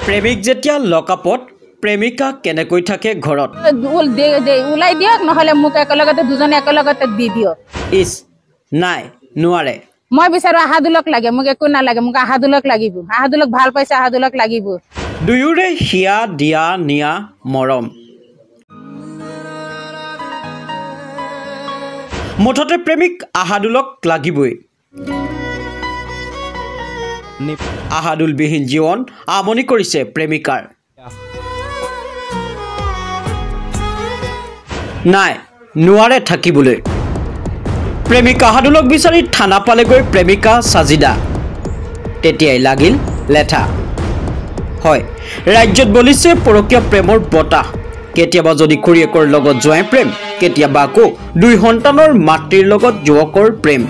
প্ৰেমিক যেতিয়া লকআপত প্ৰেমিকা কেনেকৈ থাকে ঘৰত উলাই দিয়ক নহলে মোক একেলগতে দুজনে একেলগতে দি দিয়ক ইস নাই নোৱাৰে মই বিচাৰো আহাদুলক লাগে মোক একো নালাগে মোক আহাদুলক লাগিব আহাদুলক ভাল পাইছে আহাদুলক লাগিব দুয়োৰে হিয়া দিয়া নিয়া মৰম মুঠতে প্ৰেমিক আহাদুলক লাগিবই আহাদুল বিহীন জীৱন আমনি কৰিছে প্ৰেমিকাৰ নাই নোৱাৰে থাকিবলৈ প্ৰেমিক আহাদুলক বিচাৰি থানা পালেগৈ প্ৰেমিকা সাজিদা তেতিয়াই লাগিল লেঠা হয় ৰাজ্যত বলিছে পৰকীয়া প্ৰেমৰ বতাহ কেতিয়াবা যদি খুৰীয়েকৰ লগত জোৱাই প্ৰেম কেতিয়াবা আকৌ দুই সন্তানৰ মাতৃৰ লগত যুৱকৰ প্ৰেম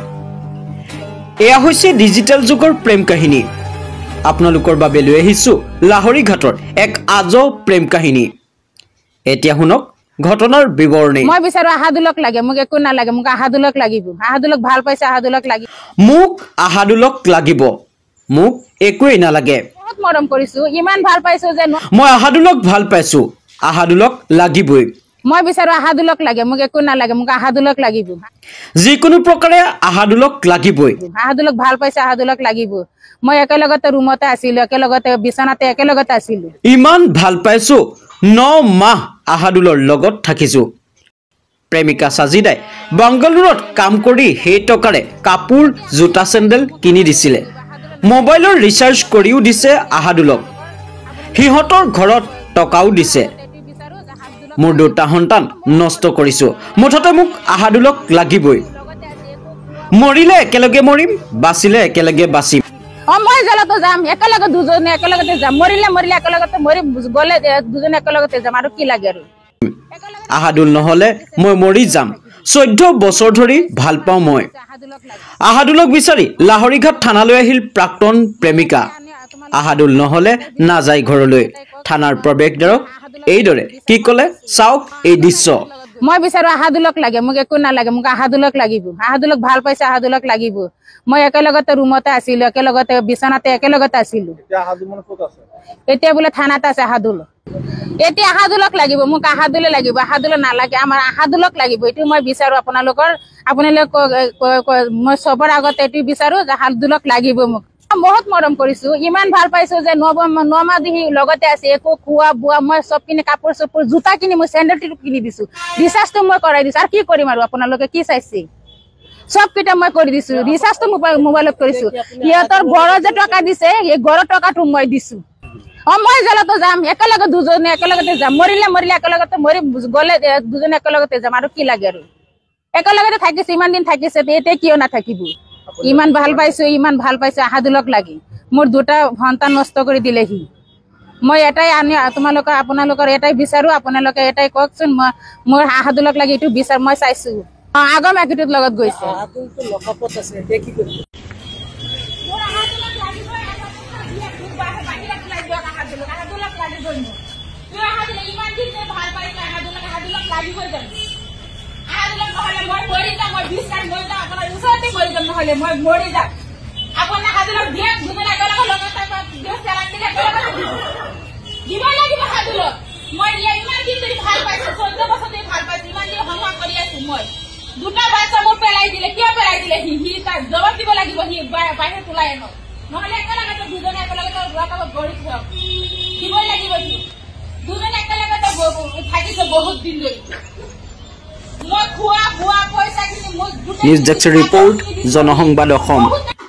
এয়া হৈছে ডিজিটেল যুগৰ প্ৰেম কাহিনী আপোনালোকৰ বাবে লৈ আহিছো লাহৰীঘাটৰ এক আজব প্ৰেম কাহিনী এতিয়া শুনক ঘটনাৰ বিৱৰণী মই বিচাৰো আহাদুলক লাগে মোক একো নালাগে মোক আহাদুলক লাগিব আহাদুলক ভাল পাইছে আহাদুলক লাগিব মোক আহাদুলক লাগিব মোক একোই নালাগে বহুত মৰম কৰিছো ইমান ভাল পাইছো যে মই আহাদুলক ভাল পাইছো আহাদুলক লাগিবই মই বিচাৰো আহাদুলক লাগে মোক একো নালাগে মোক আহাদুলক লাগিব যিকোনো প্ৰকাৰে আহাদুলক লাগিবই আহাদুলক ভাল পাইছে আহাদুলক লাগিব মই একেলগতে ৰুমতে আছিলো একেলগতে বিছনাতে একেলগতে আছিলো ইমান ভাল পাইছো 9 মাহ আহাদুলৰ লগত থাকিছো প্ৰেমিকা সাজিদাই বাংগালুৰুত কাম কৰি সেই টকাৰে কাপোৰ জোতা চেন্ডেল কিনি দিছিলে মোবাইলৰ ৰিচাৰ্জ কৰিও দিছে আহাদুলক হিহঁতৰ ঘৰত টকাও দিছে মোৰ দুটা সন্তান নষ্ট কৰিছো মুঠতে মোক আহাদুলক লাগিবই মৰিলে একেলগে মৰিম বাচিলে একেলগে বাচিম মই জলতো যাম একেলগে দুজনে একেলগতে যাম মৰিলে মৰিলে একেলগতে মৰিম গলে দুজনে একেলগতে যাম আৰু কি লাগে আৰু আহাদুল নহলে মই মৰি যাম 14 বছৰ ধৰি ভাল পাওঁ মই আহাদুলক বিচাৰি লাহৰীঘাট থানালৈ আহিল প্ৰাক্তন প্ৰেমিকা আহাদুল নহলে না যায় ঘৰলৈ থানাৰ প্ৰৱেশদ্বাৰক এইদৰে কি কলে চাওক এই দৃশ্য মই বিচাৰো আহাদুলক লাগে মোক একো নালাগে মোক আহাদুলক লাগিব আহাদুলক ভাল পাইছে আহাদুলক লাগিব মই একেলগতে ৰুমতে আছিলো একেলগতে বিছনাতে একেলগতে আছিলো এতিয়া বোলে থানাত আছে আহাদুল এতিয়া আহাদুলক লাগিব মোক আহাদুলে লাগিব আহাদুল নালাগে আমাৰ আহাদুলক লাগিব এটো মই বিচাৰো আপোনালোকৰ মই সবৰ আগত এটো বিচাৰো যে আহাদুলক লাগিব মোক বহুত মৰম কৰিছো ইমান ভাল পাইছো যে 9 মাহ দিহি লগতে আছে একো খোৱা বুৱা মই সব কিনি কাপোৰ সপোৰ জোতা কিনি মই স্যান্ডেল কিনি দিছো ৰিচাৰ্জটো মই কৰাই দিছো আৰু কি কৰিম আৰু আপোনালোকে কি চাইছে সব কিটা মই কৰি দিছো ৰিচাৰ্জটো মোবাইলত কৰিছো ইহঁতৰ ঘৰৰ যে টকা দিছে এই ঘৰৰ টকাটো মই দিছো মই জলতো যাম একেলগে দুজনে একেলগতে যাম মৰিলে মৰিলে একেলগতে মৰিম গলে দুজনে একেলগতে যাম আৰু কি লাগে আৰু একেলগতে থাকিছে ইমান দিন থাকিছে এতিয়া কিয় নাথাকিব ইমান ভাল পাইছে আহাদুলক লাগি মোৰ দুটা সন্তান নষ্ট কৰি দিলেহি মই এটাই আনি আপোনালোকৰ এটাই বিচাৰো আপোনালোকে এটাই কওকচোন মোৰ আহাদুলক লাগি এটো বিচাৰ মই চাইছো আগম একিটোত লগত গৈছে আহাদুলটো লকআপত আছে এতিয়া কি কৰিব মোৰ আহাদুলক লাগিব বাহিৰত লাগিব আহাদুলক লাগিবই মোৰ আহাদুল ইমান দিন ভাল পাইছে আহাদুলক লাগিবই জানো আহাদুলক নহলে মই মৰি যাম মই বিশ্বাস মই যাম আপোনাৰ ওচৰতে মৰি যাম নহলে মই মৰি যাম আপোনাৰ আহাদুলক দিয়ে দুজনে একেলগে লগত থাকক দেশ চালান দিলে দিব লাগিব আহাদুলক মই ইমান দিন ধৰি ভাল পাইছো 14 বছৰ ধৰি ভাল পাইছো ইমান দিন সময় কৰি আছো মই দুটা বাচ্চা মোৰ পেলাই দিলে কিয় পেলাই দিলে সি তাৰ জবাব দিব লাগিব সি বাহিৰত ওলাই আনো নহলে একেলগে দুজনে একেলগে ৰুৱাকাব গড়ি থক দিবই লাগিব সি দুজনে একেলগে থাকিছে বহুত দিন ধৰি মই খোৱা বুৱা পইচা কিনি মই নিউজ ডেস্ক ৰিপোৰ্ট জনসংবাদ অসম